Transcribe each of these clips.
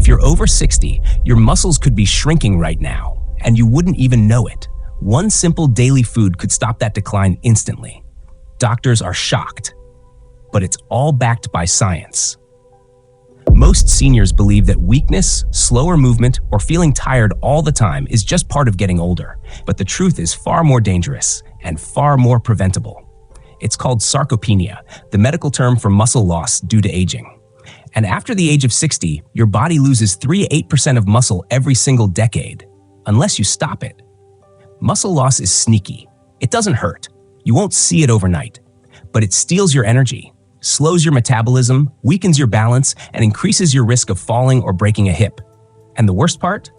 If you're over 60, your muscles could be shrinking right now, and you wouldn't even know it. One simple daily food could stop that decline instantly. Doctors are shocked, but it's all backed by science. Most seniors believe that weakness, slower movement, or feeling tired all the time is just part of getting older, but the truth is far more dangerous and far more preventable. It's called sarcopenia, the medical term for muscle loss due to aging. And after the age of 60, your body loses 3 to 8% of muscle every single decade, unless you stop it. Muscle loss is sneaky. It doesn't hurt. You won't see it overnight, but it steals your energy, slows your metabolism, weakens your balance, and increases your risk of falling or breaking a hip. And the worst part?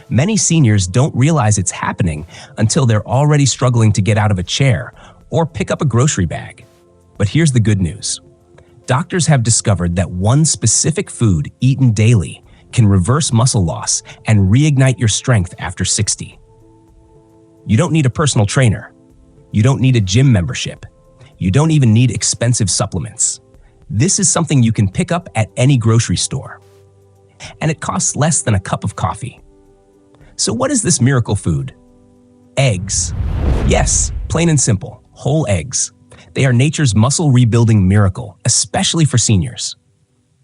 Many seniors don't realize it's happening until they're already struggling to get out of a chair or pick up a grocery bag. But here's the good news. Doctors have discovered that one specific food eaten daily can reverse muscle loss and reignite your strength after 60. You don't need a personal trainer. You don't need a gym membership. You don't even need expensive supplements. This is something you can pick up at any grocery store. And it costs less than a cup of coffee. So what is this miracle food? Eggs. Yes, plain and simple, whole eggs. They are nature's muscle rebuilding miracle, especially for seniors.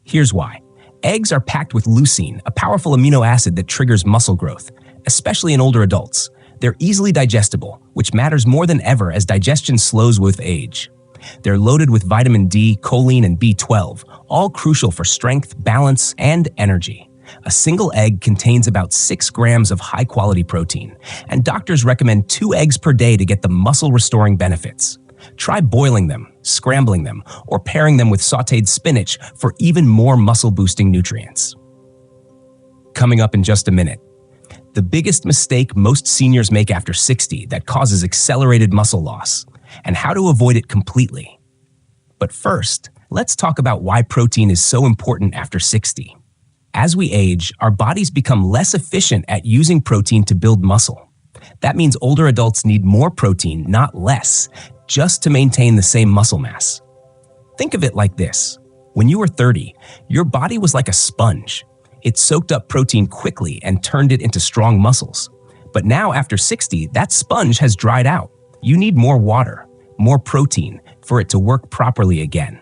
Here's why. Eggs are packed with leucine, a powerful amino acid that triggers muscle growth, especially in older adults. They're easily digestible, which matters more than ever as digestion slows with age. They're loaded with vitamin D, choline, and B12, all crucial for strength, balance, and energy. A single egg contains about 6 grams of high-quality protein, and doctors recommend 2 eggs per day to get the muscle-restoring benefits. Try boiling them, scrambling them, or pairing them with sautéed spinach for even more muscle-boosting nutrients. Coming up in just a minute. The biggest mistake most seniors make after 60 that causes accelerated muscle loss, and how to avoid it completely. But first, let's talk about why protein is so important after 60. As we age, our bodies become less efficient at using protein to build muscle. That means older adults need more protein, not less, just to maintain the same muscle mass. Think of it like this. When you were 30, your body was like a sponge. It soaked up protein quickly and turned it into strong muscles. But now, after 60, that sponge has dried out. You need more water, more protein, for it to work properly again.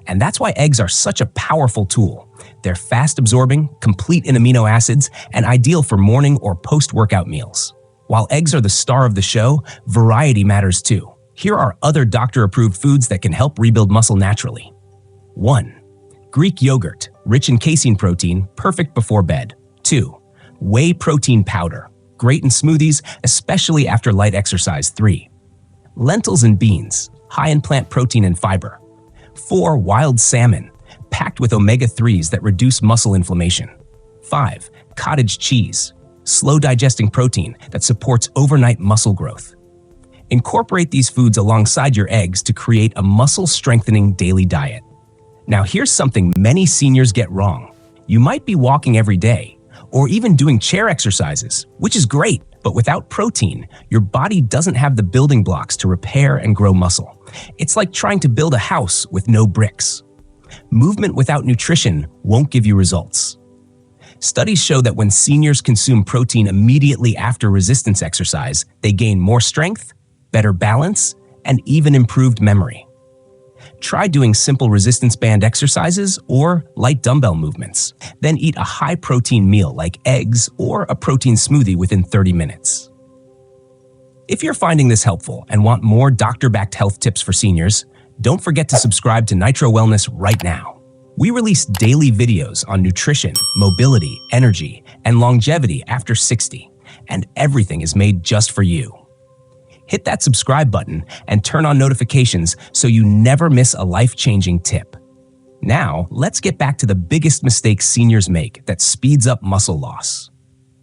And that's why eggs are such a powerful tool. They're fast-absorbing, complete in amino acids, and ideal for morning or post-workout meals. While eggs are the star of the show, variety matters too. Here are other doctor-approved foods that can help rebuild muscle naturally. 1. Greek yogurt, rich in casein protein, perfect before bed. 2. Whey protein powder, great in smoothies, especially after light exercise. 3. Lentils and beans, high in plant protein and fiber. 4. Wild salmon, packed with omega-3s that reduce muscle inflammation. 5. Cottage cheese, slow-digesting protein that supports overnight muscle growth. Incorporate these foods alongside your eggs to create a muscle-strengthening daily diet. Now here's something many seniors get wrong. You might be walking every day, or even doing chair exercises, which is great, but without protein, your body doesn't have the building blocks to repair and grow muscle. It's like trying to build a house with no bricks. Movement without nutrition won't give you results. Studies show that when seniors consume protein immediately after resistance exercise, they gain more strength, better balance, and even improved memory. Try doing simple resistance band exercises or light dumbbell movements. Then eat a high-protein meal like eggs or a protein smoothie within 30 minutes. If you're finding this helpful and want more doctor-backed health tips for seniors, don't forget to subscribe to Nitro Wellness right now. We release daily videos on nutrition, mobility, energy, and longevity after 60, and everything is made just for you. Hit that subscribe button and turn on notifications so you never miss a life-changing tip. Now, let's get back to the biggest mistakes seniors make that speeds up muscle loss.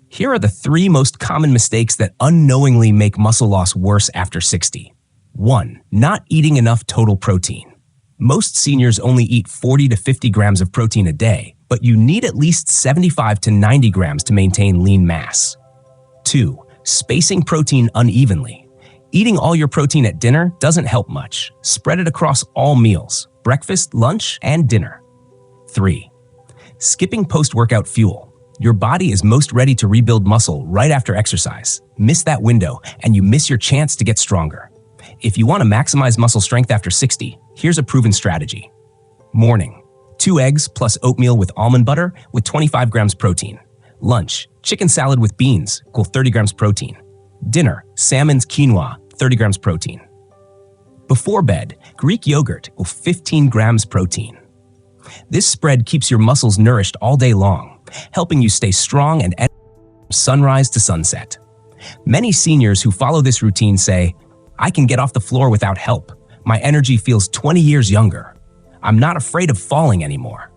Here are the 3 most common mistakes that unknowingly make muscle loss worse after 60. 1. Not eating enough total protein. Most seniors only eat 40 to 50 grams of protein a day, but you need at least 75 to 90 grams to maintain lean mass. 2. Spacing protein unevenly. Eating all your protein at dinner doesn't help much. Spread it across all meals, breakfast, lunch, and dinner. 3. Skipping post-workout fuel. Your body is most ready to rebuild muscle right after exercise. Miss that window, and you miss your chance to get stronger. If you want to maximize muscle strength after 60, here's a proven strategy. Morning, 2 eggs plus oatmeal with almond butter with 25 grams protein. Lunch, chicken salad with beans, equal 30 grams protein. Dinner, salmon's quinoa, 30 grams protein. Before bed, Greek yogurt, equal 15 grams protein. This spread keeps your muscles nourished all day long, helping you stay strong and energetic from sunrise to sunset. Many seniors who follow this routine say, "I can get off the floor without help. My energy feels 20 years younger. I'm not afraid of falling anymore."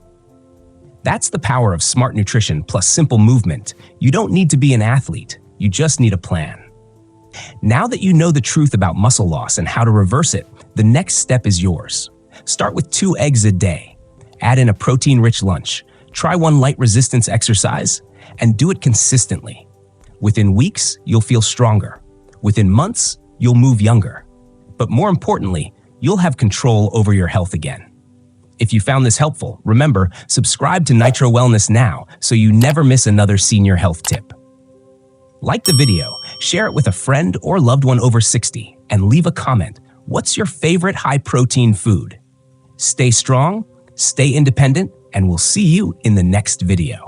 That's the power of smart nutrition plus simple movement. You don't need to be an athlete. You just need a plan. Now that you know the truth about muscle loss and how to reverse it, the next step is yours. Start with 2 eggs a day. Add in a protein-rich lunch. Try one light resistance exercise, and do it consistently. Within weeks, you'll feel stronger. Within months, you'll move younger. But more importantly, you'll have control over your health again. If you found this helpful, remember, subscribe to Nitro Wellness now so you never miss another senior health tip. Like the video, share it with a friend or loved one over 60, and leave a comment. What's your favorite high-protein food? Stay strong, stay independent, and we'll see you in the next video.